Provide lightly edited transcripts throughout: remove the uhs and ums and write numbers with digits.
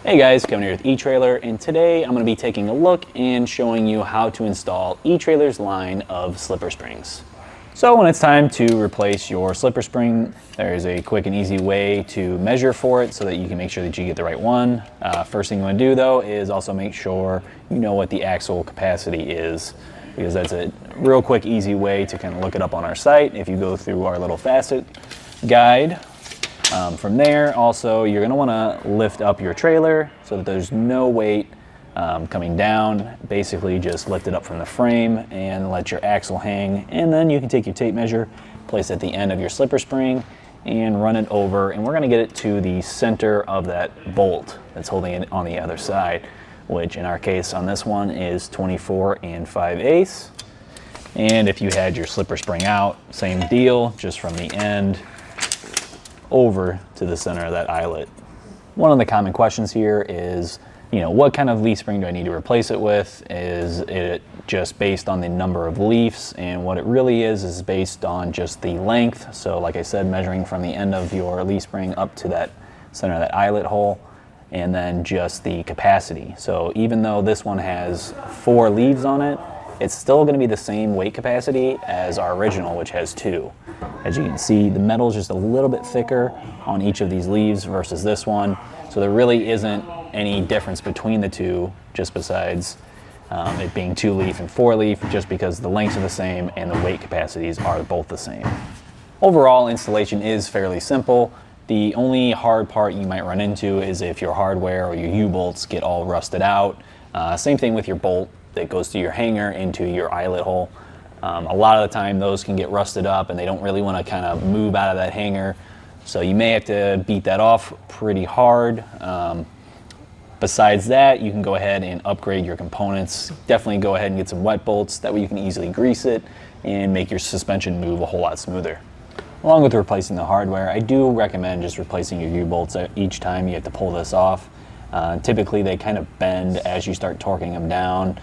Hey guys, Kevin here with etrailer, and today I'm going to be taking a look and showing you how to install etrailer's line of slipper springs. So when it's time to replace your slipper spring, there is a quick and easy way to measure for it so that you can make sure that you get the right one. First thing you want to do though is also make sure you know what the axle capacity is, because that's a real quick, easy way to kind of look it up on our site if you go through our little facet guide. From there, also, you're going to want to lift up your trailer so that there's no weight coming down. Basically, just lift it up from the frame and let your axle hang. And then you can take your tape measure, place it at the end of your slipper spring, and run it over. And we're going to get it to the center of that bolt that's holding it on the other side, which in our case on this one is 24 5/8. And if you had your slipper spring out, same deal, just from the end over to the center of that eyelet. One of the common questions here is, what kind of leaf spring do I need to replace it with? Is it just based on the number of leaves? And what it really is based on just the length. So like I said, measuring from the end of your leaf spring up to that center of that eyelet hole, and then just the capacity. So even though this one has 4 leaves on it, it's still going to be the same weight capacity as our original, which has 2. As you can see, the metal is just a little bit thicker on each of these leaves versus this one. So there really isn't any difference between the two, just besides it being 2 leaf and 4 leaf, just because the lengths are the same and the weight capacities are both the same. Overall, installation is fairly simple. The only hard part you might run into is if your hardware or your U-bolts get all rusted out. Same thing with your bolt that goes to your hanger into your eyelet hole. A lot of the time those can get rusted up and they don't really want to kind of move out of that hanger. So you may have to beat that off pretty hard. Besides that, you can go ahead and upgrade your components. Definitely go ahead and get some wet bolts. That way you can easily grease it and make your suspension move a whole lot smoother. Along with replacing the hardware, I do recommend just replacing your U-bolts each time you have to pull this off. Typically they kind of bend as you start torquing them down.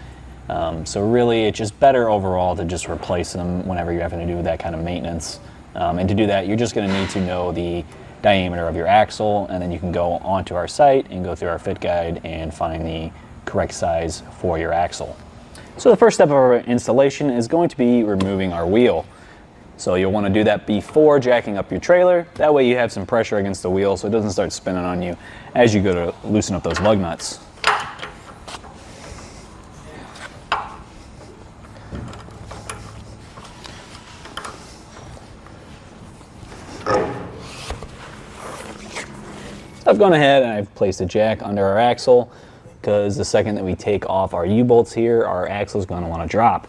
So really it's just better overall to just replace them whenever you're having to do that kind of maintenance. And to do that, you're just going to need to know the diameter of your axle, and then you can go onto our site and go through our fit guide and find the correct size for your axle. So the first step of our installation is going to be removing our wheel. So you'll want to do that before jacking up your trailer. That way you have some pressure against the wheel so it doesn't start spinning on you as you go to loosen up those lug nuts. I've gone ahead and I've placed a jack under our axle, because the second that we take off our U-bolts here, our axle is going to want to drop.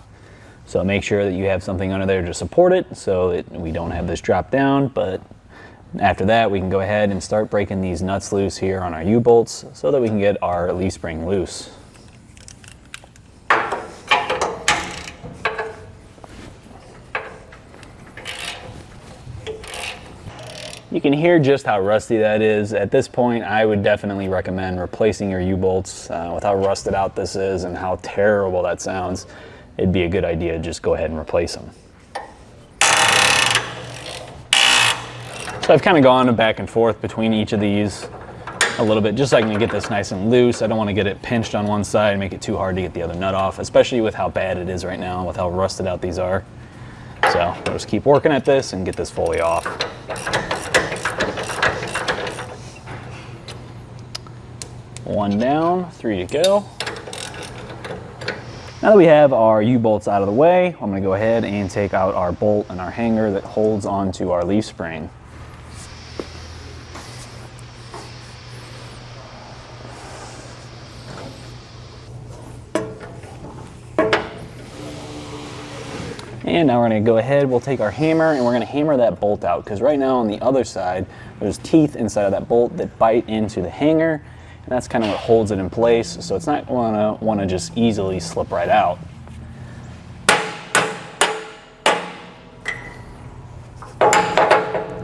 So make sure that you have something under there to support it so that we don't have this drop down. But after that, we can go ahead and start breaking these nuts loose here on our U-bolts so that we can get our leaf spring loose. You can hear just how rusty that is. At this point, I would definitely recommend replacing your U-bolts. With how rusted out this is and how terrible that sounds, it'd be a good idea to just go ahead and replace them. So I've kind of gone back and forth between each of these a little bit, just so I can get this nice and loose. I don't want to get it pinched on one side and make it too hard to get the other nut off, especially with how bad it is right now, with how rusted out these are. So we'll just keep working at this and get this fully off. One down, 3 to go. Now that we have our U-bolts out of the way, I'm going to go ahead and take out our bolt and our hanger that holds onto our leaf spring. And now we're going to go ahead, we'll take our hammer and we're going to hammer that bolt out, because right now on the other side there's teeth inside of that bolt that bite into the hanger. And that's kind of what holds it in place, so it's not going to want to just easily slip right out.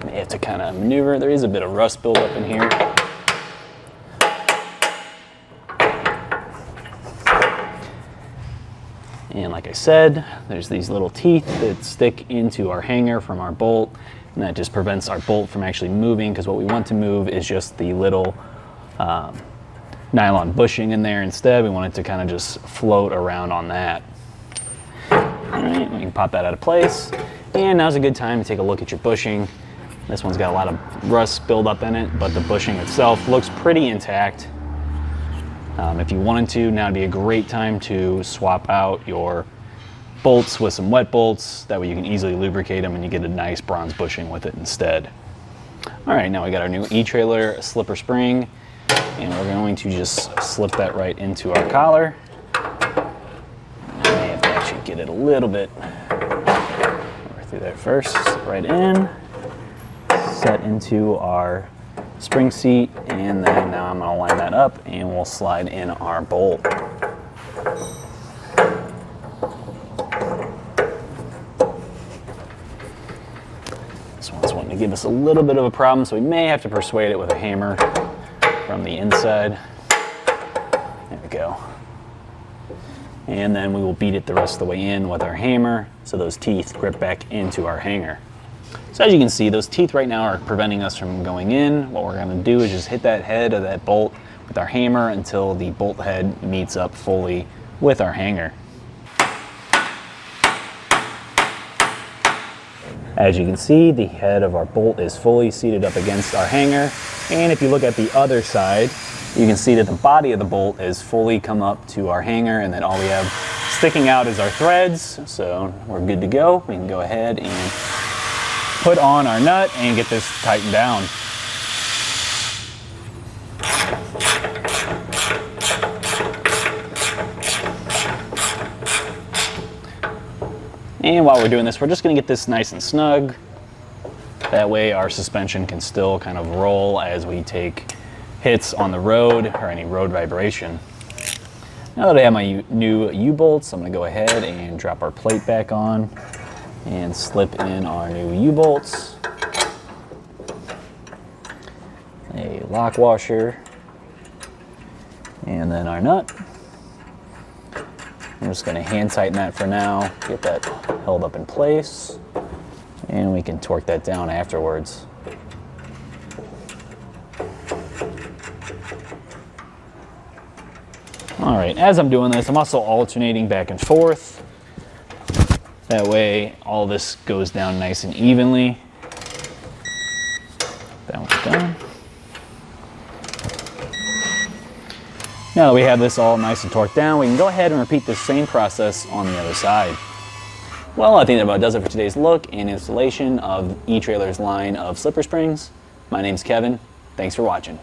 You have to kind of maneuver. There is a bit of rust buildup in here. And like I said, there's these little teeth that stick into our hanger from our bolt, and that just prevents our bolt from actually moving, because what we want to move is just the little nylon bushing in there instead. We want it to kind of just float around on that. All right, we can pop that out of place. And now's a good time to take a look at your bushing. This one's got a lot of rust buildup in it, but the bushing itself looks pretty intact. If you wanted to, now would be a great time to swap out your bolts with some wet bolts. That way you can easily lubricate them and you get a nice bronze bushing with it instead. All right, now we got our new etrailer slipper spring, and we're going to just slip that right into our collar. I may have to actually get it a little bit over through there first. Slip right in, set into our spring seat, and then now I'm going to line that up and we'll slide in our bolt. This one's wanting to give us a little bit of a problem, so we may have to persuade it with a hammer from the inside. There we go. And then we will beat it the rest of the way in with our hammer so those teeth grip back into our hanger. So as you can see, those teeth right now are preventing us from going in. What we're going to do is just hit that head of that bolt with our hammer until the bolt head meets up fully with our hanger. As you can see, the head of our bolt is fully seated up against our hanger. And if you look at the other side, you can see that the body of the bolt is fully come up to our hanger, and then all we have sticking out is our threads. So we're good to go. We can go ahead and put on our nut and get this tightened down. And while we're doing this, we're just going to get this nice and snug. That way our suspension can still kind of roll as we take hits on the road or any road vibration. Now that I have my new U-bolts, I'm going to go ahead and drop our plate back on and slip in our new U-bolts, a lock washer, and then our nut. I'm just going to hand tighten that for now, get that held up in place, and we can torque that down afterwards. All right, as I'm doing this, I'm also alternating back and forth. That way, all this goes down nice and evenly. That one's done. Now that we have this all nice and torqued down, we can go ahead and repeat the same process on the other side. Well, I think that about does it for today's look and installation of eTrailer's line of slipper springs. My name's Kevin. Thanks for watching.